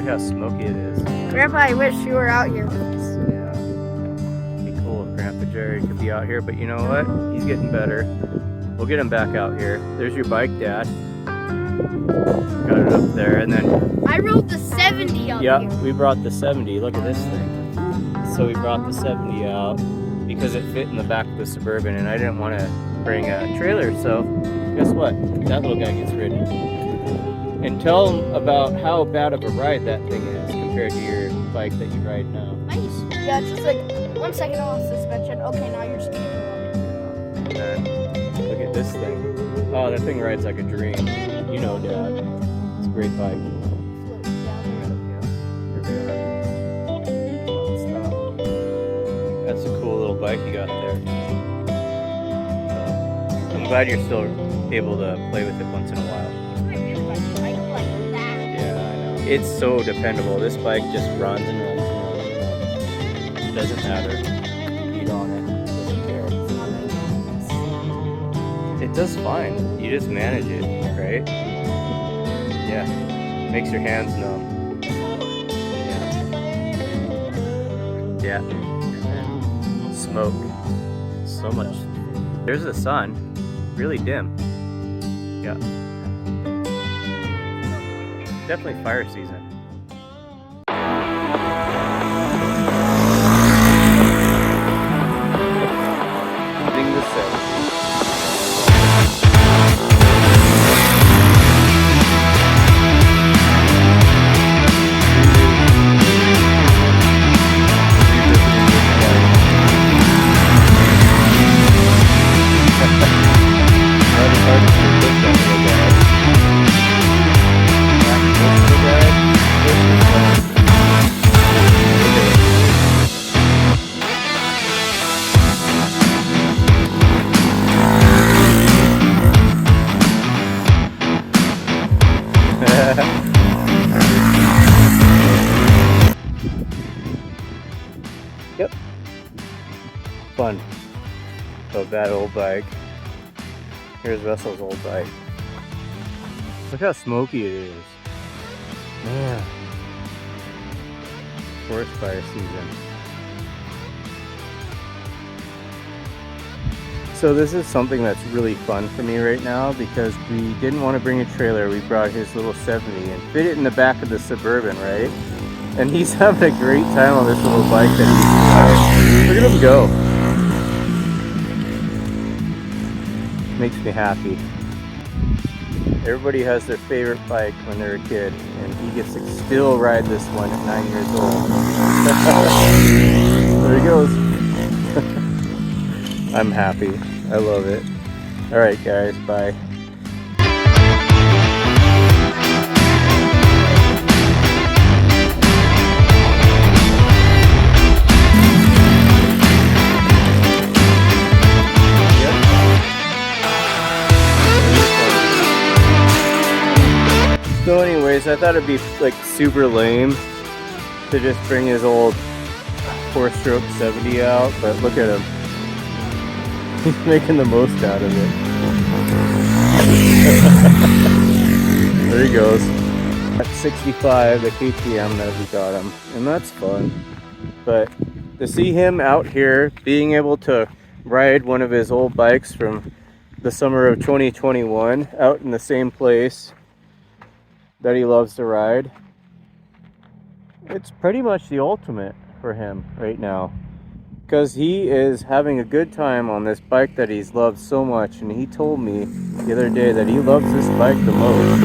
how smoky it is. Grandpa, I wish you were out here with us. Yeah. It'd be cool if Grandpa Jerry could be out here, but you know what? He's getting better. We'll get him back out here. There's your bike, Dad. Got it up there, and then... I rode the 70 up here. We brought the 70. Look at this thing. So we brought the 70 out because it fit in the back of the Suburban, and I didn't want to bring a trailer, so guess what? That little guy gets ridden. And tell them about how bad of a ride that thing is compared to your bike that you ride now. Nice. Yeah, it's just like 1 second off suspension. Okay, now you're speeding along. And then look at this thing. Oh, that thing rides like a dream. You know, Dad. It's a great bike. That's a cool little bike you got there. I'm glad you're still able to play with it once in a while. Yeah, I know. It's so dependable. This bike just runs and runs and runs and runs. It doesn't matter. Beat on it. Doesn't care. It does fine. You just manage it, right? Yeah. Makes your hands numb. Yeah. Smoke. So much. There's the sun. Really dim. Yeah. Definitely fire season. Thing to say. Yep. Fun. So that old bike. Here's Russell's old bike. Look how smoky it is. Man. Forest fire season. So this is something that's really fun for me right now because we didn't want to bring a trailer. We brought his little 70 and fit it in the back of the Suburban, right? And he's having a great time on this little bike that he's look at him go. Makes me happy. Everybody has their favorite bike when they're a kid, and he gets to still ride this one at 9 years old. There he goes. I'm happy. I love it. Alright guys, bye. So anyways, I thought it'd be like super lame to just bring his old 4-stroke 70 out, but look at him. He's making the most out of it. There he goes. At 65, the KTM that we got him, and that's fun. But to see him out here being able to ride one of his old bikes from the summer of 2021 out in the same place that he loves to ride, it's pretty much the ultimate for him right now, because he is having a good time on this bike that he's loved so much. And he told me the other day that he loves this bike the most.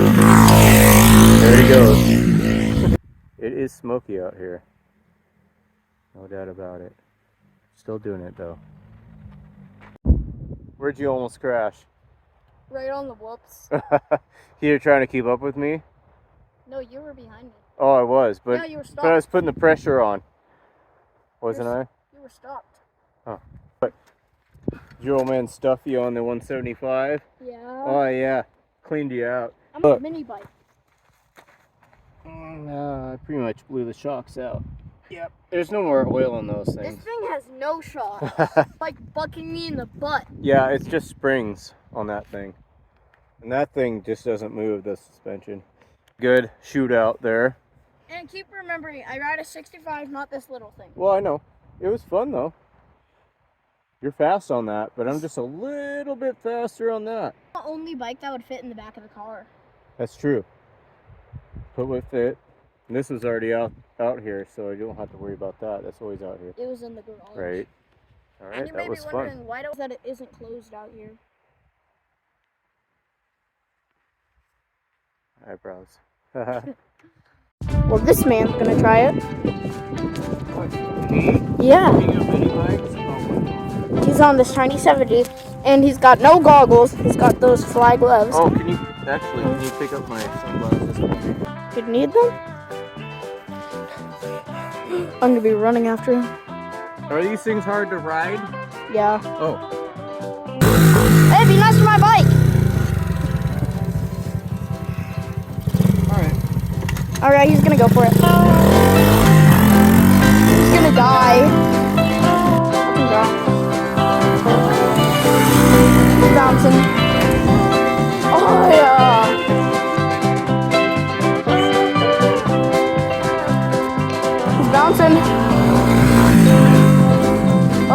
There he goes. It is smoky out here, no doubt about it. Still doing it though. Where'd you almost crash? Right on the whoops. You're trying to keep up with me? No, you were behind me. Oh, I was, but, yeah, you were stopped. but I was putting the pressure on, wasn't I? You were stopped. Oh, but your old man stuffed you on the 175? Yeah. Oh yeah, cleaned you out. I'm Look. a mini bike. I pretty much blew the shocks out. Yep. There's no more oil in those things. This thing has no shocks. It's like bucking me in the butt. Yeah, it's just springs on that thing. And that thing just doesn't move, the suspension. Good shootout there. And keep remembering, I ride a 65, not this little thing. Well, I know. It was fun though. You're fast on that, but I'm just a little bit faster on that. The only bike that would fit in the back of the car. That's true. But with it, and this was already out here, so you don't have to worry about that. That's always out here. It was in the garage. Right. All right, And you may that was be wondering fun. why that it isn't closed out here. Eyebrows. Well, this man's gonna try it. Me? Yeah. King of mini bikes? Oh. He's on this tiny 70, and he's got no goggles. He's got those fly gloves. Oh, can you pick up my sunglasses? You need them? I'm gonna be running after him. Are these things hard to ride? Yeah. Oh. Hey, be nice to my bike. Alright. Alright, he's gonna go for it. He's gonna die. He's bouncing. Oh, yeah. He's bouncing.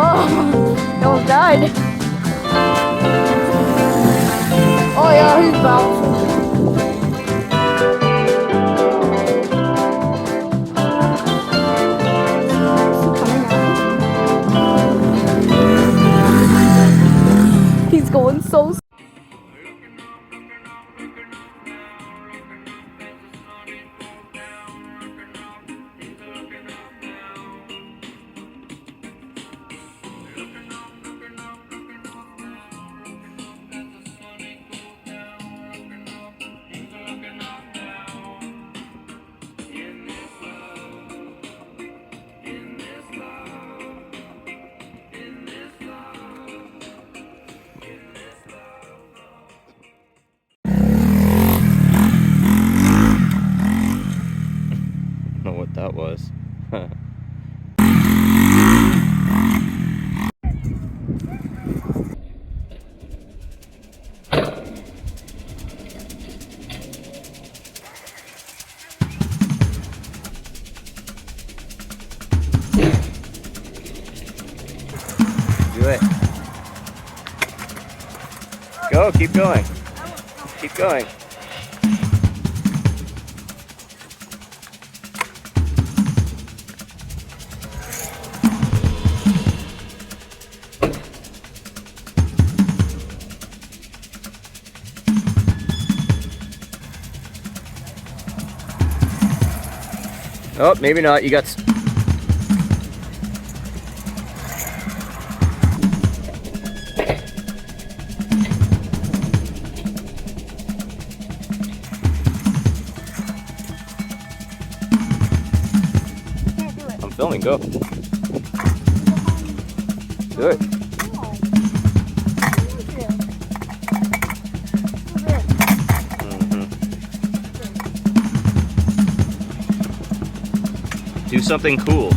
Oh, he almost died. Oh, yeah, he's bouncing. He's going so slow. Know what that was. Do it. Go, keep going. Keep going. Oh, maybe not. You got. I'm filming. Go. Do it. Do something cool.